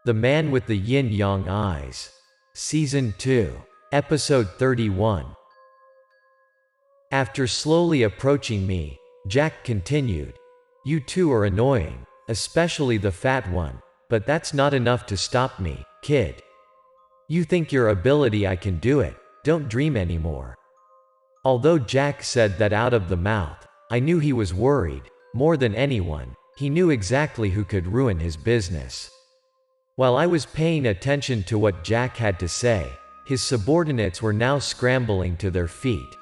The Man with the Yin-Yang Eyes. Season 2. Episode 31. After slowly approaching me, Jack continued, "You two are annoying, especially the fat one, but that's not enough to stop me, kid. You think your ability I can do it, don't dream anymore." Although Jack said that out of the mouth, I knew he was worried. More than anyone, he knew exactly who could ruin his business. While I was paying attention to what Jack had to say, his subordinates were now scrambling to their feet.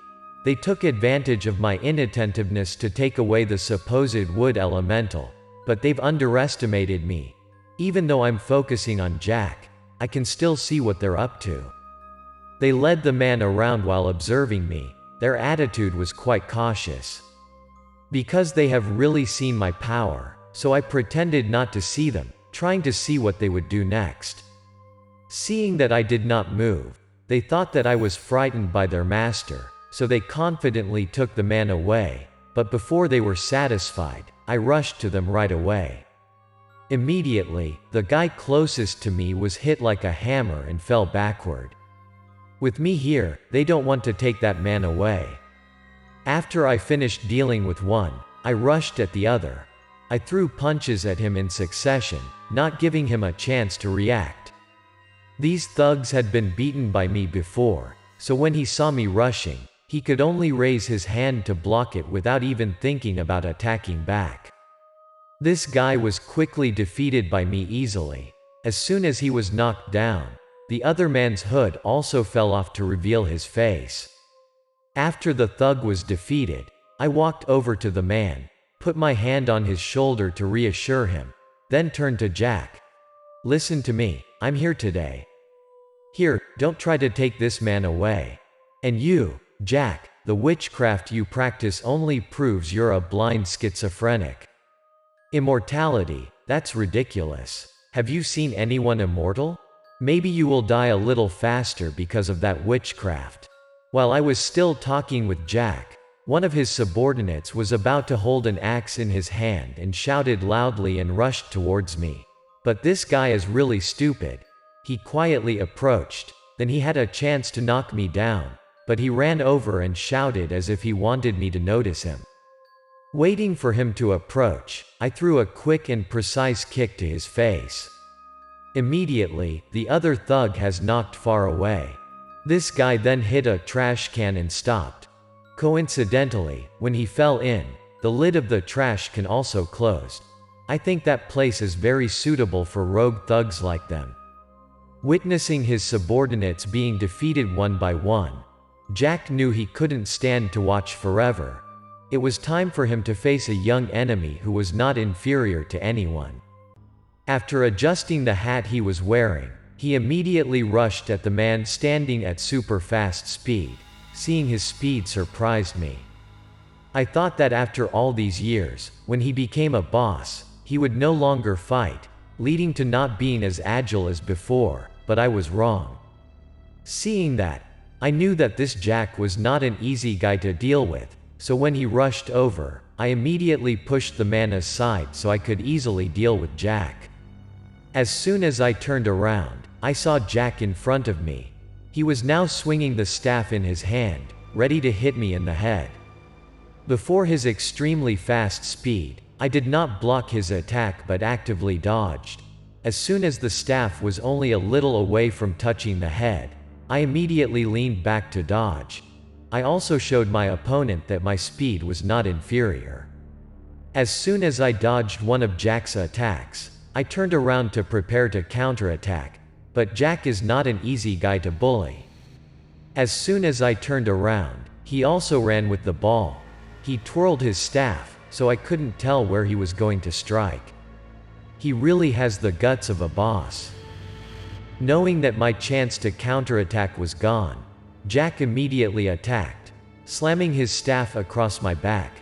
They took advantage of my inattentiveness to take away the supposed wood elemental, but they've underestimated me. Even though I'm focusing on Jack, I can still see what they're up to. They led the man around while observing me. Their attitude was quite cautious. Because they have really seen my power, so I pretended not to see them, trying to see what they would do next. Seeing that I did not move, they thought that I was frightened by their master, so they confidently took the man away, but before they were satisfied, I rushed to them right away. Immediately, the guy closest to me was hit like a hammer and fell backward. With me here, they don't want to take that man away. After I finished dealing with one, I rushed at the other. I threw punches at him in succession, not giving him a chance to react. These thugs had been beaten by me before, so when he saw me rushing, he could only raise his hand to block it without even thinking about attacking back. This guy was quickly defeated by me easily. As soon as he was knocked down, the other man's hood also fell off to reveal his face. After the thug was defeated, I walked over to the man, put my hand on his shoulder to reassure him, then turned to Jack. "Listen to me, I'm here today. Here, don't try to take this man away. And you, Jack, the witchcraft you practice only proves you're a blind schizophrenic. Immortality, that's ridiculous. Have you seen anyone immortal? Maybe you will die a little faster because of that witchcraft." While I was still talking with Jack, one of his subordinates was about to hold an axe in his hand and shouted loudly and rushed towards me. But this guy is really stupid. He quietly approached, then he had a chance to knock me down, but he ran over and shouted as if he wanted me to notice him. Waiting for him to approach, I threw a quick and precise kick to his face. Immediately, the other thug has knocked far away. This guy then hit a trash can and stopped. Coincidentally, when he fell in, the lid of the trash can also closed. I think that place is very suitable for rogue thugs like them. Witnessing his subordinates being defeated one by one, Jack knew he couldn't stand to watch forever. It was time for him to face a young enemy who was not inferior to anyone. After adjusting the hat he was wearing, he immediately rushed at the man standing at super fast speed. Seeing his speed surprised me. I thought that after all these years, when he became a boss, he would no longer fight, leading to not being as agile as before, but I was wrong. Seeing that, I knew that this Jack was not an easy guy to deal with, so when he rushed over, I immediately pushed the man aside so I could easily deal with Jack. As soon as I turned around, I saw Jack in front of me. He was now swinging the staff in his hand, ready to hit me in the head. Before his extremely fast speed, I did not block his attack but actively dodged. As soon as the staff was only a little away from touching the head, I immediately leaned back to dodge. I also showed my opponent that my speed was not inferior. As soon as I dodged one of Jack's attacks, I turned around to prepare to counterattack, but Jack is not an easy guy to bully. As soon as I turned around, he also ran with the ball. He twirled his staff, so I couldn't tell where he was going to strike. He really has the guts of a boss. Knowing that my chance to counterattack was gone, Jack immediately attacked, slamming his staff across my back.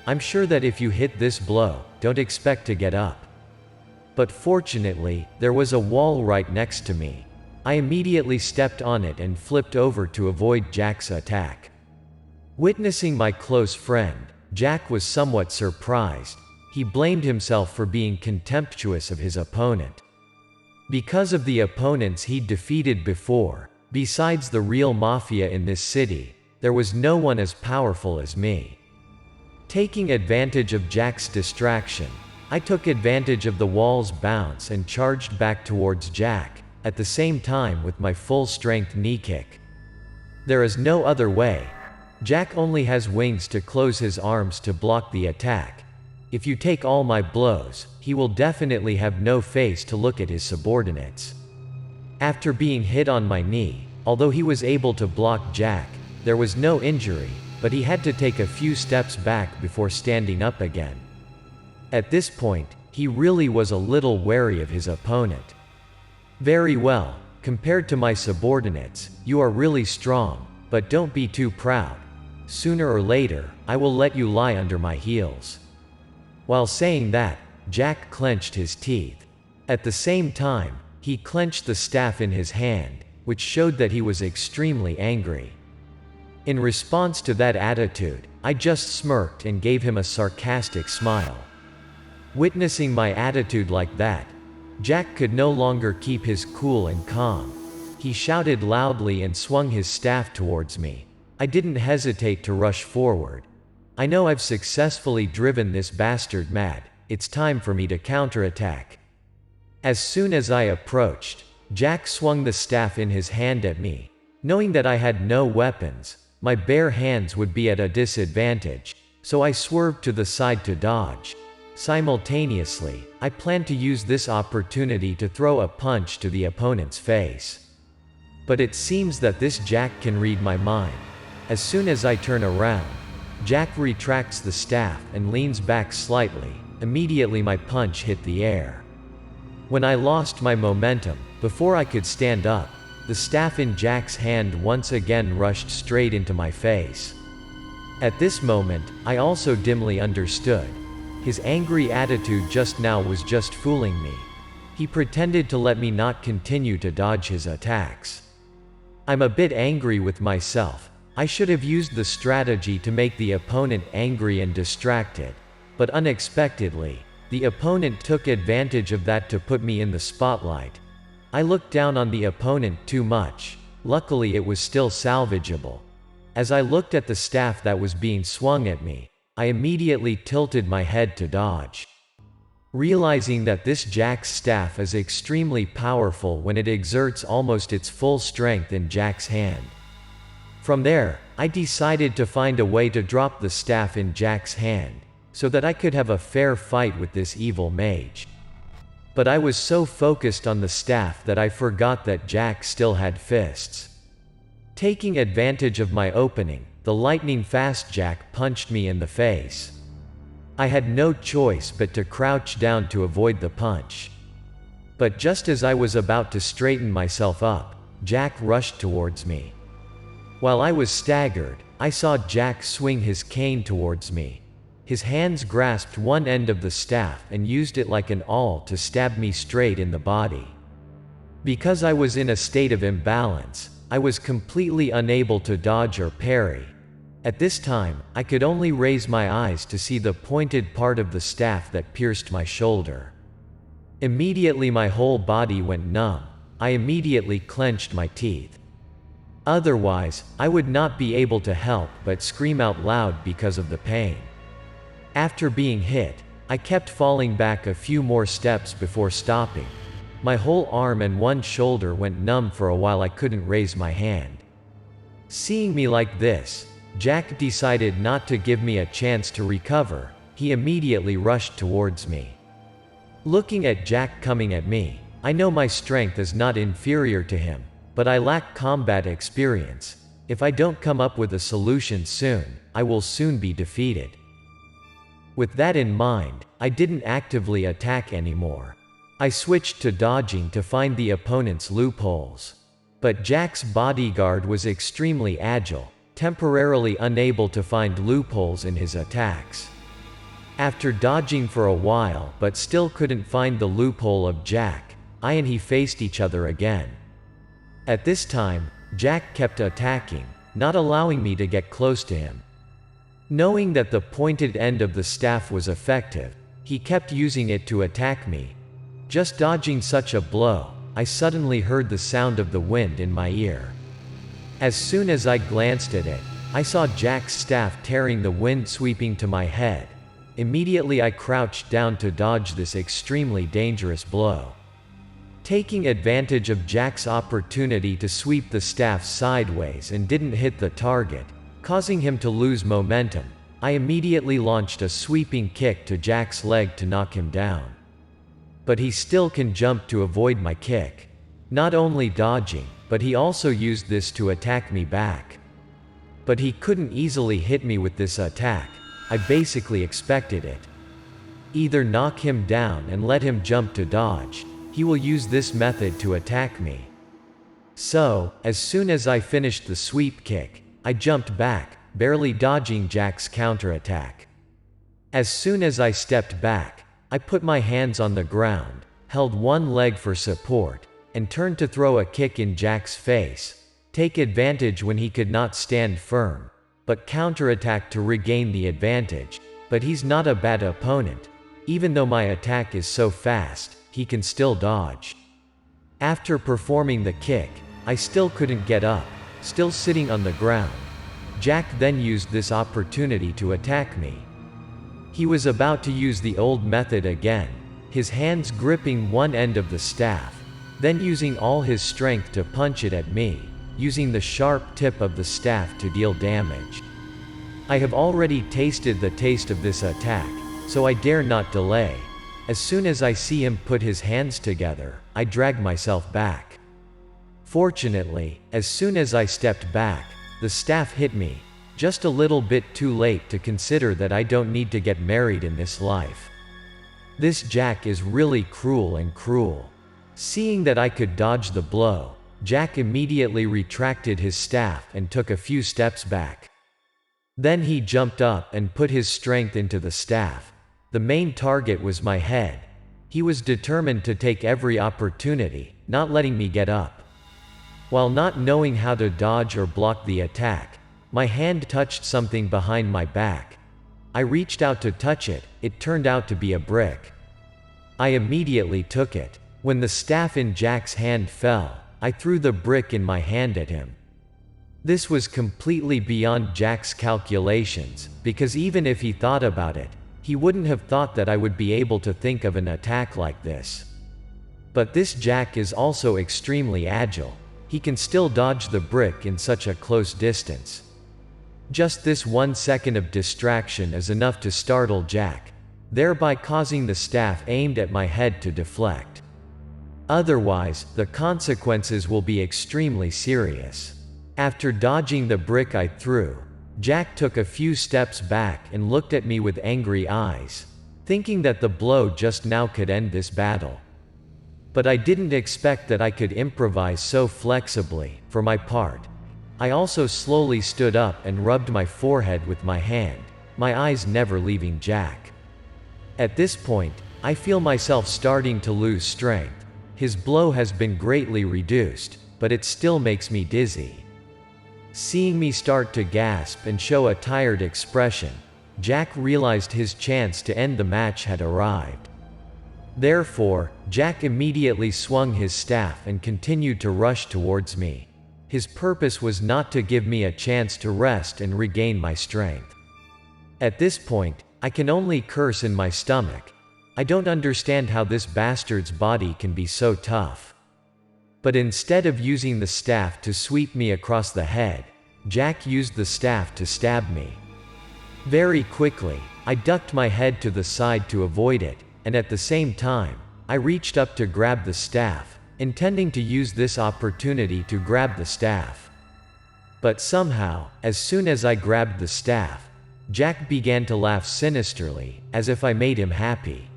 I'm sure that if you hit this blow, don't expect to get up. But fortunately, there was a wall right next to me. I immediately stepped on it and flipped over to avoid Jack's attack. Witnessing my close friend, Jack was somewhat surprised. He blamed himself for being contemptuous of his opponent. Because of the opponents he'd defeated before, besides the real mafia in this city, there was no one as powerful as me. Taking advantage of Jack's distraction, I took advantage of the wall's bounce and charged back towards Jack, at the same time with my full-strength knee kick. There is no other way. Jack only has wings to close his arms to block the attack. If you take all my blows, he will definitely have no face to look at his subordinates. After being hit on my knee, although he was able to block Jack, there was no injury, but he had to take a few steps back before standing up again. At this point, he really was a little wary of his opponent. Very well, compared to my subordinates, you are really strong, but don't be too proud. Sooner or later, I will let you lie under my heels. While saying that, Jack clenched his teeth. At the same time, he clenched the staff in his hand, which showed that he was extremely angry. In response to that attitude, I just smirked and gave him a sarcastic smile. Witnessing my attitude like that, Jack could no longer keep his cool and calm. He shouted loudly and swung his staff towards me. I didn't hesitate to rush forward. I know I've successfully driven this bastard mad. It's time for me to counterattack. As soon as I approached, Jack swung the staff in his hand at me. Knowing that I had no weapons, my bare hands would be at a disadvantage, so I swerved to the side to dodge. Simultaneously, I planned to use this opportunity to throw a punch to the opponent's face. But it seems that this Jack can read my mind. As soon as I turn around, Jack retracts the staff and leans back slightly. Immediately my punch hit the air. When I lost my momentum, before I could stand up, the staff in Jack's hand once again rushed straight into my face. At this moment, I also dimly understood. His angry attitude just now was just fooling me. He pretended to let me not continue to dodge his attacks. I'm a bit angry with myself. I should have used the strategy to make the opponent angry and distracted. But unexpectedly, the opponent took advantage of that to put me in the spotlight. I looked down on the opponent too much. Luckily it was still salvageable. As I looked at the staff that was being swung at me, I immediately tilted my head to dodge. Realizing that this Jack's staff is extremely powerful when it exerts almost its full strength in Jack's hand. From there, I decided to find a way to drop the staff in Jack's hand, so that I could have a fair fight with this evil mage. But I was so focused on the staff that I forgot that Jack still had fists. Taking advantage of my opening, the lightning-fast Jack punched me in the face. I had no choice but to crouch down to avoid the punch. But just as I was about to straighten myself up, Jack rushed towards me. While I was staggered, I saw Jack swing his cane towards me. His hands grasped one end of the staff and used it like an awl to stab me straight in the body. Because I was in a state of imbalance, I was completely unable to dodge or parry. At this time, I could only raise my eyes to see the pointed part of the staff that pierced my shoulder. Immediately my whole body went numb. I immediately clenched my teeth. Otherwise, I would not be able to help but scream out loud because of the pain. After being hit, I kept falling back a few more steps before stopping. My whole arm and one shoulder went numb for a while. I couldn't raise my hand. Seeing me like this, Jack decided not to give me a chance to recover. He immediately rushed towards me. Looking at Jack coming at me, I know my strength is not inferior to him, but I lack combat experience. If I don't come up with a solution soon, I will soon be defeated. With that in mind, I didn't actively attack anymore. I switched to dodging to find the opponent's loopholes. But Jack's bodyguard was extremely agile, temporarily unable to find loopholes in his attacks. After dodging for a while but still couldn't find the loophole of Jack, I and he faced each other again. At this time, Jack kept attacking, not allowing me to get close to him. Knowing that the pointed end of the staff was effective, he kept using it to attack me. Just dodging such a blow, I suddenly heard the sound of the wind in my ear. As soon as I glanced at it, I saw Jack's staff tearing the wind sweeping to my head. Immediately I crouched down to dodge this extremely dangerous blow. Taking advantage of Jack's opportunity to sweep the staff sideways and didn't hit the target, causing him to lose momentum, I immediately launched a sweeping kick to Jack's leg to knock him down. But he still can jump to avoid my kick. Not only dodging, but he also used this to attack me back. But he couldn't easily hit me with this attack. I basically expected it. Either knock him down and let him jump to dodge. He will use this method to attack me. So, as soon as I finished the sweep kick, I jumped back, barely dodging Jack's counterattack. As soon as I stepped back, I put my hands on the ground, held one leg for support, and turned to throw a kick in Jack's face, take advantage when he could not stand firm, but counterattack to regain the advantage. But he's not a bad opponent. Even though my attack is so fast, he can still dodge. After performing the kick, I still couldn't get up, still sitting on the ground. Jack then used this opportunity to attack me. He was about to use the old method again, his hands gripping one end of the staff, then using all his strength to punch it at me, using the sharp tip of the staff to deal damage. I have already tasted the taste of this attack, so I dare not delay. As soon as I see him put his hands together, I drag myself back. Fortunately, as soon as I stepped back, the staff hit me, just a little bit too late to consider that I don't need to get married in this life. This Jack is really cruel and cruel. Seeing that I could dodge the blow, Jack immediately retracted his staff and took a few steps back. Then he jumped up and put his strength into the staff. The main target was my head. He was determined to take every opportunity, not letting me get up. While not knowing how to dodge or block the attack, my hand touched something behind my back. I reached out to touch it. It turned out to be a brick. I immediately took it. When the staff in Jack's hand fell, I threw the brick in my hand at him. This was completely beyond Jack's calculations, because even if he thought about it, he wouldn't have thought that I would be able to think of an attack like this. But this Jack is also extremely agile. He can still dodge the brick in such a close distance. Just this 1 second of distraction is enough to startle Jack, thereby causing the staff aimed at my head to deflect. Otherwise, the consequences will be extremely serious. After dodging the brick I threw, Jack took a few steps back and looked at me with angry eyes, thinking that the blow just now could end this battle. But I didn't expect that I could improvise so flexibly. For my part, I also slowly stood up and rubbed my forehead with my hand, my eyes never leaving Jack. At this point, I feel myself starting to lose strength. His blow has been greatly reduced, but it still makes me dizzy. Seeing me start to gasp and show a tired expression, Jack realized his chance to end the match had arrived. Therefore, Jack immediately swung his staff and continued to rush towards me. His purpose was not to give me a chance to rest and regain my strength. At this point, I can only curse in my stomach. I don't understand how this bastard's body can be so tough. But instead of using the staff to sweep me across the head, Jack used the staff to stab me. Very quickly, I ducked my head to the side to avoid it, and at the same time, I reached up to grab the staff, intending to use this opportunity to grab the staff. But somehow, as soon as I grabbed the staff, Jack began to laugh sinisterly, as if I made him happy.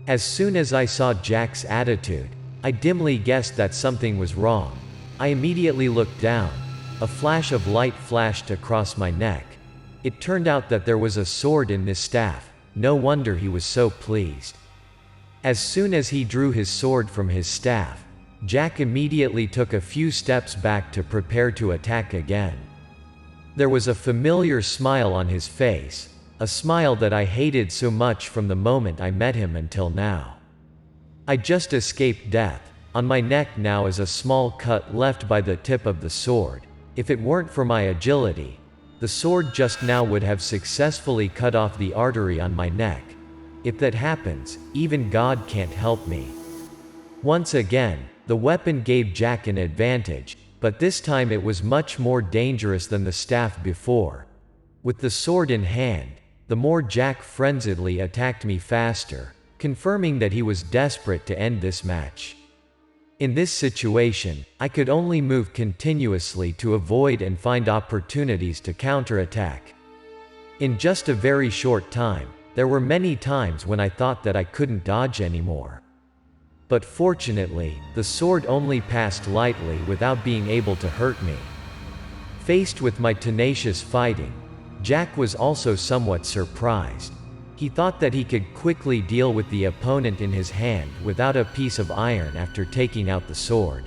As soon as I saw Jack's attitude, I dimly guessed that something was wrong. I immediately looked down. A flash of light flashed across my neck. It turned out that there was a sword in this staff. No wonder he was so pleased. As soon as he drew his sword from his staff, Jack immediately took a few steps back to prepare to attack again. There was a familiar smile on his face, a smile that I hated so much from the moment I met him until now. I just escaped death. On my neck now is a small cut left by the tip of the sword. If it weren't for my agility, the sword just now would have successfully cut off the artery on my neck. If that happens, even God can't help me. Once again, the weapon gave Jack an advantage, but this time it was much more dangerous than the staff before. With the sword in hand, the more Jack frenziedly attacked me faster, confirming that he was desperate to end this match. In this situation, I could only move continuously to avoid and find opportunities to counterattack. In just a very short time, there were many times when I thought that I couldn't dodge anymore. But fortunately, the sword only passed lightly without being able to hurt me. Faced with my tenacious fighting, Jack was also somewhat surprised. He thought that he could quickly deal with the opponent in his hand without a piece of iron after taking out the sword.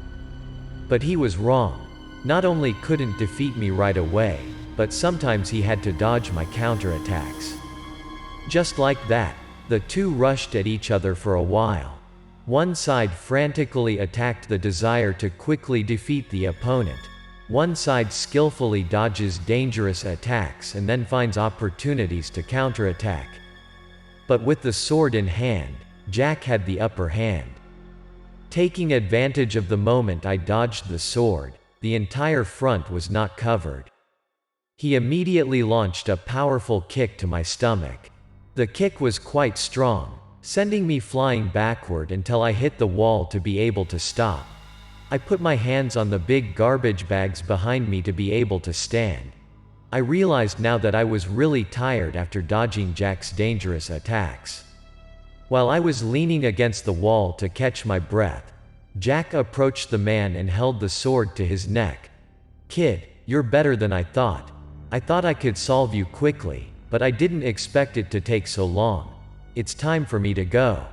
But he was wrong. Not only couldn't defeat me right away, but sometimes he had to dodge my counterattacks. Just like that, the two rushed at each other for a while. One side frantically attacked the desire to quickly defeat the opponent. One side skillfully dodges dangerous attacks and then finds opportunities to counterattack. But with the sword in hand, Jack had the upper hand. Taking advantage of the moment I dodged the sword, the entire front was not covered. He immediately launched a powerful kick to my stomach. The kick was quite strong, sending me flying backward until I hit the wall to be able to stop. I put my hands on the big garbage bags behind me to be able to stand. I realized now that I was really tired after dodging Jack's dangerous attacks. While I was leaning against the wall to catch my breath, Jack approached the man and held the sword to his neck. "Kid, you're better than I thought. I thought I could solve you quickly, but I didn't expect it to take so long. It's time for me to go.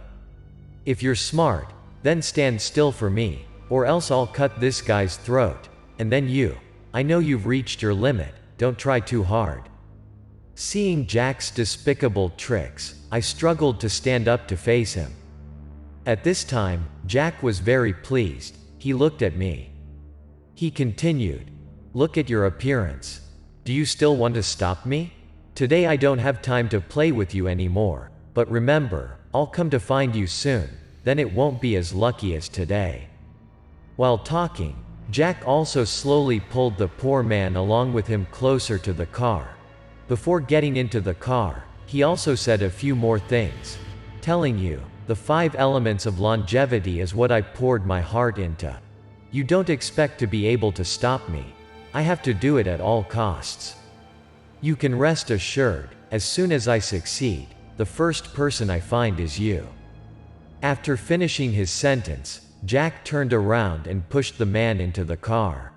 If you're smart, then stand still for me, or else I'll cut this guy's throat, and then you. I know you've reached your limit. Don't try too hard." Seeing Jack's despicable tricks, I struggled to stand up to face him. At this time, Jack was very pleased. He looked at me. He continued, "Look at your appearance. Do you still want to stop me? Today I don't have time to play with you anymore, but remember, I'll come to find you soon, then it won't be as lucky as today." While talking, Jack also slowly pulled the poor man along with him closer to the car. Before getting into the car, he also said a few more things, telling you, "The 5 elements of longevity is what I poured my heart into. You don't expect to be able to stop me. I have to do it at all costs. You can rest assured, as soon as I succeed, the first person I find is you." After finishing his sentence, Jack turned around and pushed the man into the car.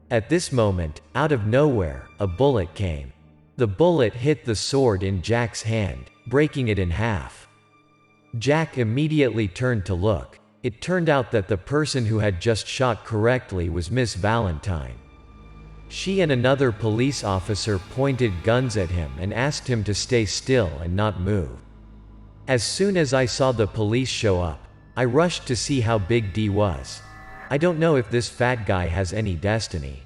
At this moment, out of nowhere, a bullet came. The bullet hit the sword in Jack's hand, breaking it in half. Jack immediately turned to look. It turned out that the person who had just shot correctly was Miss Valentine. She and another police officer pointed guns at him and asked him to stay still and not move. As soon as I saw the police show up, I rushed to see how big D was. I don't know if this fat guy has any destiny.